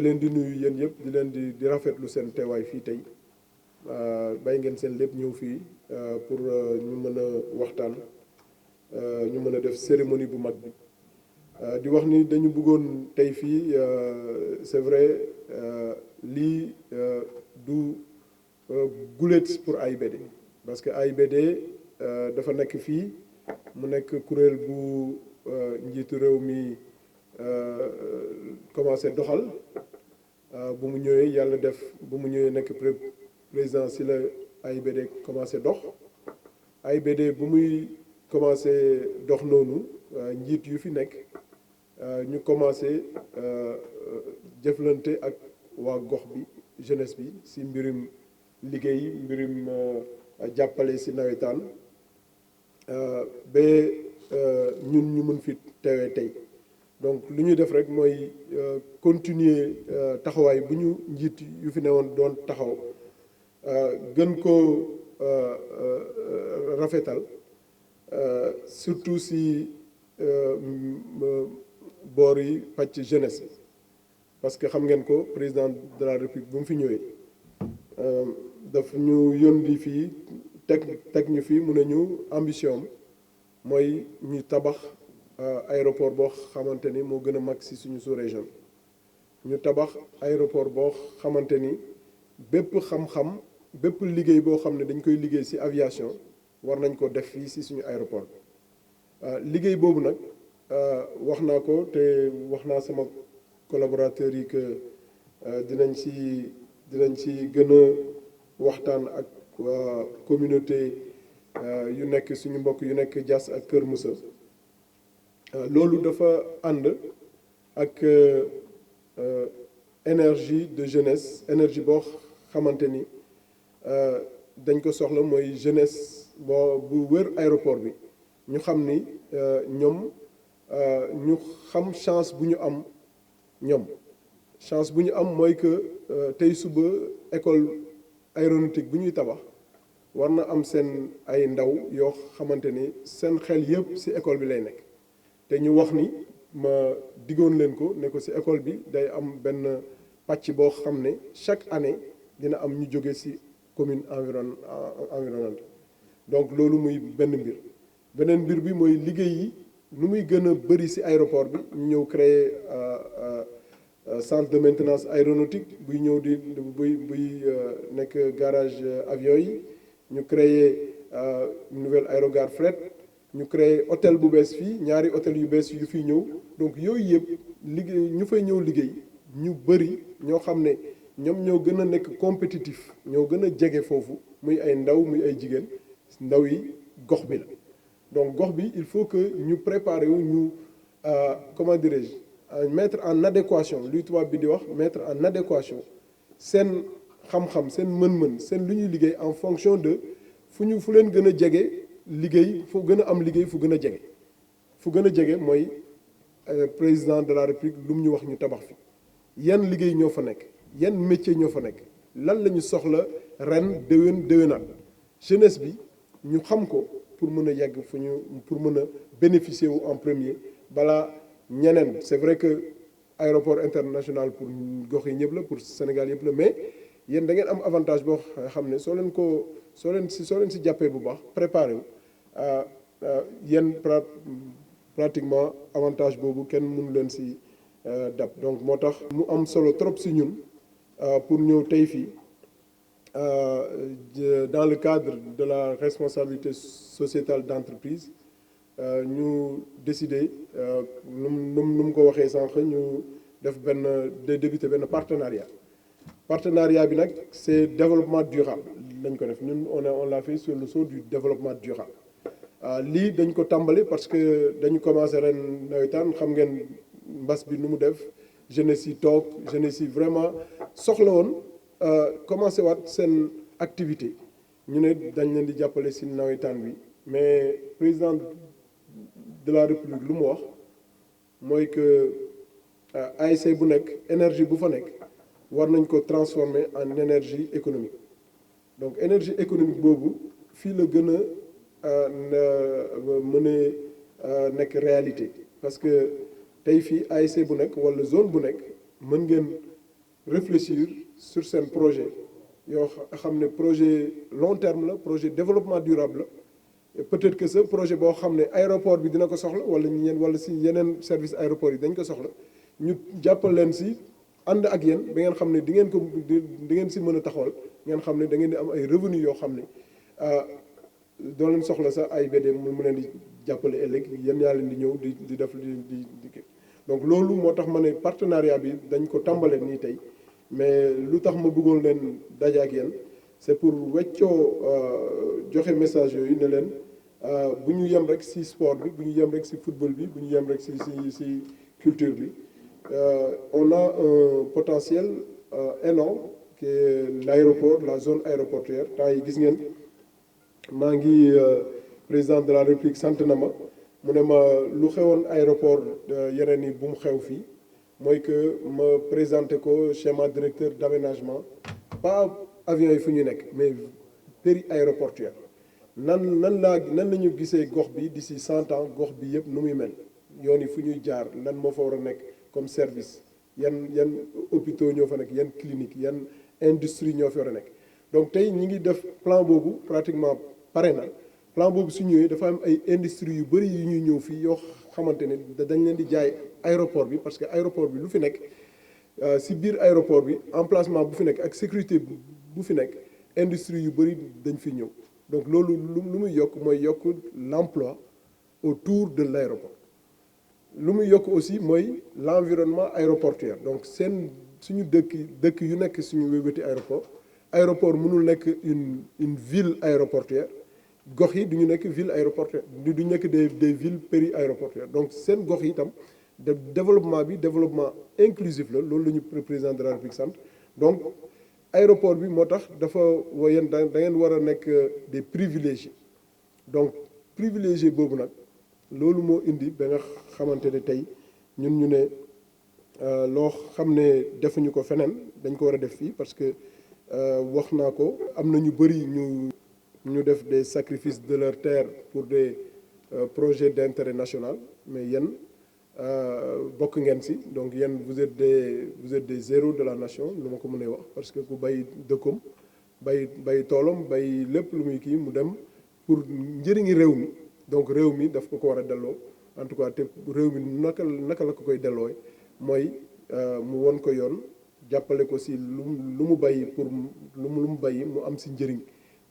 di leen di nuyu yéen yëpp di leen di rafetlu seen teewaay fii tey bàyyi ngeen seen lépp ñëw fii pour ñu mën a waxtaan ñu mën a def cérémonie bu mag bi di wax ni dañu bëggoon tey fii c'est vrai lii du guléet pour AIBD parce que AIBD dafa nekk fii mu nekk kuréel bu njiitu réew mi commencé doxal bu mu ñëwee yàlla def bu mu ñëwee nekk président si la AIBD commencé dox AIBD bu muy commencé dox noonu njiit yu fi nekk ñu commencé jëflante ak waa gox bi jeunesse bi si mbirum liggéey mbirum jàppale si nawetaan ba ñun ñu mën fi teewee tey donc lu ñuy def rek mooy continuer taxawaay bu ñu njiit yu fi newoon doon taxaw gën ko rafetal surtout si boor yi pàcc jeunesse parce que xam ngeen ko président de la république bu mu fi ñëwee daf ñu yónni fii teg ñu fii mu ne ñu ambition mooy ñu tabax aéroport boo xamante ni moo gën a mag si suñu sous-région ñu tabax aéroport boo xamante ni bépp xam-xam bépp liggéey boo xam ne dañ koy liggéey si aviation war nañ ko def fii si suñu aéroport bi liggéey boobu nag wax naa ko te wax naa sama collaborateurs yi que dinañ ci gën a waxtaan ak waa communauté yu nekk suñu mbokk yu nekk Diass ak Kër Moussa loolu dafa ànd ak énergie de jeunesse énergie boo xamante ni dañ ko soxla mooy jeunesse bu wër aéroport bi ñu xam ni ñoom ñu xam chance bu ñu am ñoom chance bu ñu am mooy que tey suba école aéronautique bu ñuy tabax war na am seen ay ndaw yoo xamante ni seen xel yëpp ci école bi lay nekk te ñu wax ni ma diggoon leen ko ne ko ci école bi day am benn pàcc boo xam ne chaque année dina am ñu jóge ci commune environnante donc loolu muy benn mbir beneen mbir bi mooy liggéey yi nu muy gën a bëri ci aéroport bi ñu ñëw créer centre de maintenance aéronautique buy ñëw buy nekk garage avion yi ñu créer nouvelle aérogare fret ñu créer hôtel bu bees fii ñaari hôtel yu bees yu fiy ñëw donc yooyu yëpp liggéey ñu fay ñëw liggéey ñu bëri ñoo xam ne ñoom ñoo gën a nekk compétitif ñoo gën a jege foofu muy ay ndaw muy ay jigéen ndaw yi gox bi la donc gox bi il faut que ñu préparer wu ñu comment dirais-je mettre en adéquation luy tubaab bi di wax mettre en adéquation seen xam-xam seen mën-mën seen lu ñuy liggéey en fonction de fu leen gën a jege liggéey fu gën a am liggéey fu gën a jege mooy président de la république lu mu ñu wax ñu tabax fi yan liggéey ñoo fa nekk yan métier ñoo fa nekk lan la ñu soxla ren déwénaat jeunesse bi ñu xam ko pour mën a yegg pour mën a bénéficier wu en premier balaa ñeneen c'est vrai que aéroport international pour gox yi ñëpp la pour Sénégal yëpp la mais yéen da ngeen am avantage boo xam ne soo leen si jàppee bu baax préparé wu yéen pratiquement avantage boobu kenn mënu leen si dab donc moo tax mu am solo trop si ñun pour ñëw tey fii dans le cadre de la responsabilité sociétale d'entreprise ñu décider nu mu ko waxee sànq ñu def débuter benn partenariat bi nag c'est développement durable lañ ko def ñun on l'a fait sur le sceau du développement durable lii dañ ko tàmbali parce que dañu commencé ren nawetaan xam ngeen mbas bi nu mu def jeunesse yi toog jeunesse yi vraiment soxla woon commencé waat seen activité ñu ne dañ leen di jàppale si nawetaan bi mais président de la république lu mu wax mooy que ASC bu nekk énergie bu fa nekk war nañ ko transformer en énergie économique donc énergie économique boobu fii la gën a mën a nekk réalité parce que tey fii ASC bu nekk wala zone bu nekk mën ngeen réfléchir sur seen projet yoo xam ne projet long terme la projet développement durable la peut-être que ce projet boo xam ne aéroport bi dina ko soxla wala ñeen wala si yeneen service aéroport yi dañ ko soxla ñu jàppal leen si ànd ak yéen ba ngeen xam ne di ngeen ko di ngeen si mën a taxawal ngeen xam ne da ngeen di am ay revenus yoo xam ne doo leen soxla sax AIBD mu leen di jàppale ëllëg yéen yaa leen di ñëw di def di donc loolu moo tax ma ne partenariat bi dañ ko tàmbalee nii tey mais lu tax ma bëggoon leen daje ak yéen c'est pour weccoo joxe message yooyu ne leen bu ñu yem rek ci sport bi bu ñu yem rek ci football bi bu ñu yem rek ci culture bi on a un potentiel énorme qui est l'aéroport la zone aéroportuaire temps yi gis ngeen maa ngi président de la République sant na ma mu ne ma lu xewoon aéroport yeneen yi bu mu xew fii mooy que ma présenté ko schéma directeur d'aménagement pas avions yi fu ñu nekk mais péri aéroportuaire nan la ñu gisee gox bi d'ici 100 ans gox bi yëpp nu muy mel yoon yi fu ñuy jaar lan moo fa war a nekk comme service yan hôpitaux ñoo fa nekk yan clinique yan industrie ñoo fa war a nekk donc tey ñi ngi def plan boobu pratiquement pare na plan boobu su ñëwee dafa am ay industrie yu bëri yu ñuy ñëw fii yoo xamante ne dañ leen di jaay aéroport bi parce que aéroport bi lu fi nekk si biir aéroport bi emplacement bu fi nekk ak sécurité bu fi nekk industrie yu bëri dañ fi ñëw donc loolu lu muy yokk mooy yokk l'emploi autour de l'aéroport lu muy yokk aussi mooy l'environnement aéroportuaire donc suñu dëkk yu nekk suñu wébéti aéroport mënul nekk une ville aéroportuaire gox yi du ñu nekk ville aéroportuaire du ñu nekk des villes péri-aéroportuaires donc seen gox yi itam développement bi développement inclusif la loolu la ñu président de la République sant donc aéroport bi moo tax dafa yéen da ngeen war a nekk des privilégiés donc privilégié boobu nag loolu moo indi ba nga xamante ne tey ñun ñu ne loo xam ne defuñu ko feneen dañ ko war a def fii parce que wax naa ko am na ñu bëri ñu def des sacrifices de leur terre pour des projets d'intérêt national mais yéen bokk ngeen si donc yéen vous êtes des héros de la nation lu ma ko mënee wax parce que ku bay dëkkom bay toolam bay lépp lu muy kii mu dem pour njëriñi réew mi donc réew mi daf ko war a delloo en tout cas te réew mi naka la ko koy dellooy mooy mu won ko yoon jàppale ko si lu mu bàyyi pour lu mu bàyyi mu am si njëriñ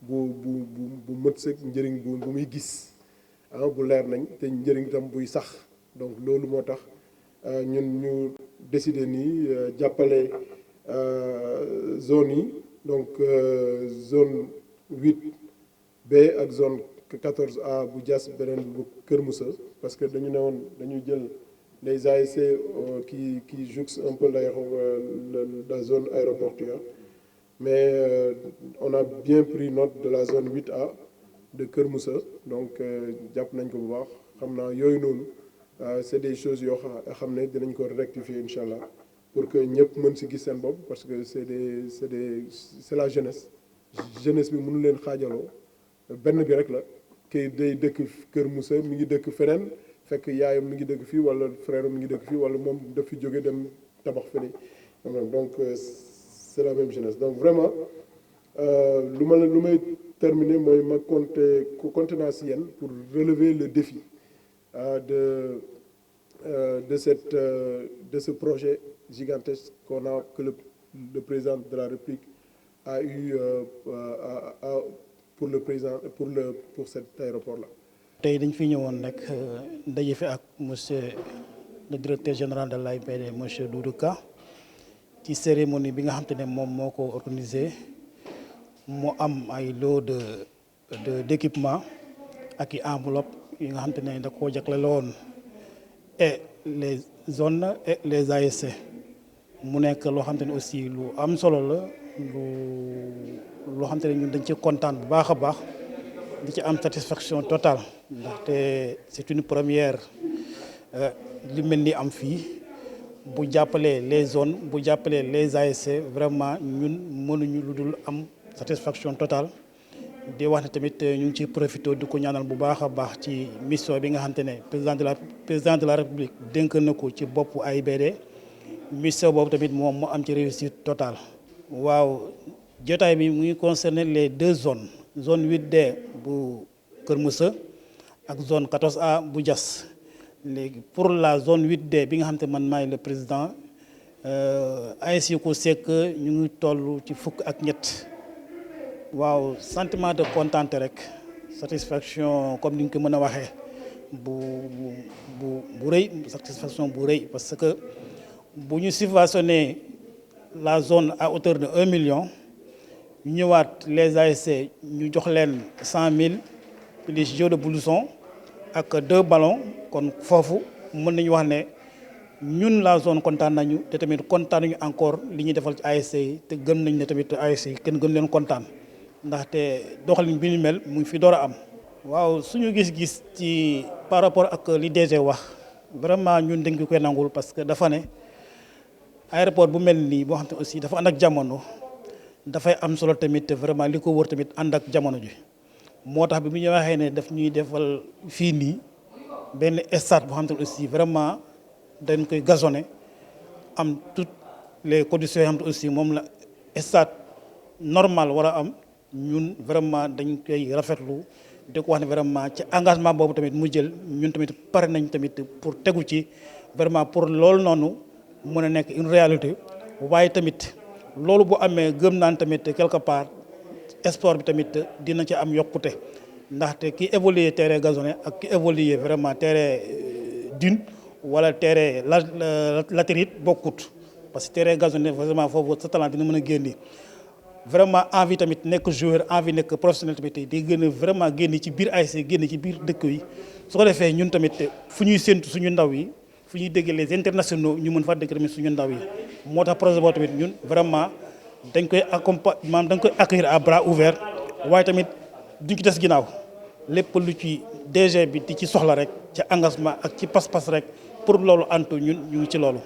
bu mët sëg njëriñ bu muy gis bu leer nañ te njëriñ itam buy sax donc loolu moo tax ñun ñu décider nii jàppale zone yi donc zone 8B ak zone 14A bu Diass beneen bu Kër Moussa parce que dañu ne woon dañuy jël les ASC qui jouxtent un peu la zone aéroportuaire mais on a bien pris note de la zone 8A de Kër Moussa donc jàpp nañ ko bu baax xam naa yooyu noonu c'est des choses yoo xam ne dinañ ko rectifier incha allah pour que ñëpp mën si gis seen bopp parce que c'est la jeunesse bi mënu leen xaajaloo benn bi rek la kii day dëkk Kër Moussa mi ngi dëkk feneen fekk yaayam mi ngi dëkk fii wala frère mi ngi dëkk fii wala moom daf fi jóge dem tabax fële donc c'est la même jeunesse donc vraiment lu may terminer mooy ma compter naa si yéen pour relever le défi de ce projet gigantesque que le président de la République a eu pour cet aéroport-là. tey dañ fi ñëwoon rek daje fi ak monsieur le directeur général de l'AIBD monsieur Doudou Ka ci cérémonie bi nga xam te ne moom moo ko organisé mu am ay lot d'équipement ak i enveloppe yi nga xam te ne da koo jagleel woon et les zones et les ASC mu nekk loo xam te ne aussi lu am solo la loo xam te ne ñun dañ ci kontaan bu baax a baax di ci am satisfaction totale ndaxte c'est une première li mel ni am fii bu jàppalee les zones bu jàppalee les ASC vraiment ñun mënuñu lu dul am satisfaction totale di wax ne tamit ñu ngi ciy profité di ko ñaanal bu baax a baax ci mission bi nga xamante ne président de la République dénk na ko ci boppu AIBD mission boobu tamit moom mu am ci réussite totale. waaw jotaay bi mu ngi concerner les 2 zones zone 8D bu Kër Moussa ak zone 14A bu Diass léegi pour la zone 8D bi nga xam te man maay le président ASC ko sekk ñu ngi toll ci fukk ak ñett. waaw sentiment de contenté rek satisfaction comme ni ñu ko mën a waxee bu rëy satisfaction bu rëy parce que bu ñu subventionné la zone à hauteur de 1 million ñu ñëwaat les ASC ñu jox leen 100 000 plus jeu de blouson ak 2 ballons kon foofu mën nañu wax ne ñun la zone kontaan nañu te tamit kontaan nañu encore li ñuy defal ci ASC yi te gëm nañ ne tamit ASC yi kenn gën leen kontaan ndaxte doxalin bi ñu mel mu ngi fi door a am. waaw suñu gis-gis ci par rapport ak li DG wax vraiment ñun dañ ko koy nangul parce que dafa ne aéroport bu mel nii boo xam te aussi dafa ànd ak jamono dafay am solo tamit vraiment li ko wër tamit ànd ak jamono ji moo tax bi mu ñu waxee ne daf ñuy defal fii nii benn stade boo xam te aussi vraiment dañ koy gazonné am toutes les conditions yoo xam te aussi moom la stade normal war a am ñun vraiment dañ koy rafetlu di ko wax ne vraiment ci engagement boobu tamit mu jël ñun tamit pare nañ tamit pour tegu ci vraiment pour loolu noonu mën a nekk une réalité waaye tamit loolu bu amee gëm naan tamit quelque part sport bi tamit dina ci am yokkute ndaxte ki évoluer terrain gazonné ak ki évoluer vraiment terrain dune wala terrain latérite bokkut parce que terrain gazonné vraiment foofu sa talent dina mën a génni vraiment envie tamit nekk joueur envie nekk professionnel tamit di gën a vraiment génn ci biir ASC génn ci biir dëkk yi su ko defee ñun tamit fu ñuy séntu suñu ndaw yi fu ñuy dégg les internationaux ñu mën fa dégg tamit suñu ndaw yi moo tax projet boobu tamit ñun vraiment dañ koy accompagner maanaam dañ koy accueillir à bras ouverts waaye tamit duñ ci des ginnaaw lépp lu ci DG bi di ci soxla rek ci engagement ak ci pas-pas rek pour loolu antu ñun ñu ngi ci loolu.